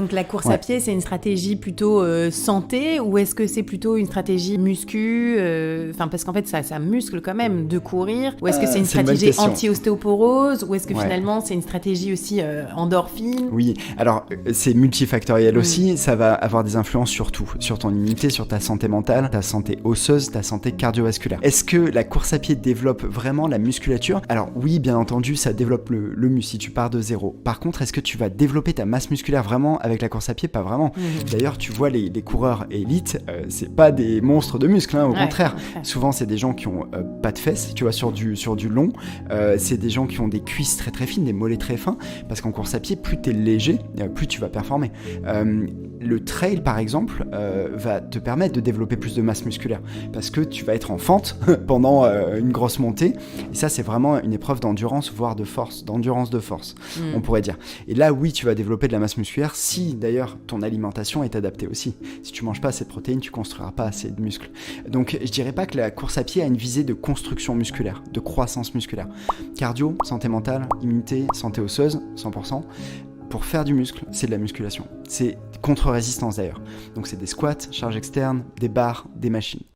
Donc la course à pied, c'est une stratégie plutôt santé, ou est-ce que c'est plutôt une stratégie muscu, parce qu'en fait ça muscle quand même de courir, ou est-ce que c'est une stratégie anti-ostéoporose, ou est-ce que finalement c'est une stratégie aussi endorphine? Oui, alors c'est multifactoriel aussi, ça va avoir des influences sur tout, sur ton immunité, sur ta santé mentale, ta santé osseuse, ta santé cardiovasculaire. Est-ce que la course à pied développe vraiment la musculature? Alors oui, bien entendu, ça développe le muscle si tu pars de zéro. Par contre, est-ce que tu vas développer ta masse musculaire vraiment avec la course à pied? Pas vraiment. D'ailleurs, tu vois les coureurs élites, c'est pas des monstres de muscles, au contraire. Souvent, c'est des gens qui ont pas de fesses, tu vois, sur du long. C'est des gens qui ont des cuisses très très fines, des mollets très fins, parce qu'en course à pied, plus t'es léger, plus tu vas performer. Le trail, par exemple, va te permettre de développer plus de masse musculaire, parce que tu vas être en fente pendant une grosse montée, et ça, c'est vraiment une épreuve d'endurance, voire de force, d'endurance de force, on pourrait dire. Et là, oui, tu vas développer de la masse musculaire, si d'ailleurs ton alimentation est adaptée aussi. Si tu manges pas assez de protéines, tu construiras pas assez de muscles. Donc, je dirais pas que la course à pied a une visée de construction musculaire, de croissance musculaire. Cardio, santé mentale, immunité, santé osseuse, 100%. Pour faire du muscle, c'est de la musculation. C'est contre-résistance d'ailleurs. Donc c'est des squats, charges externes, des barres, des machines.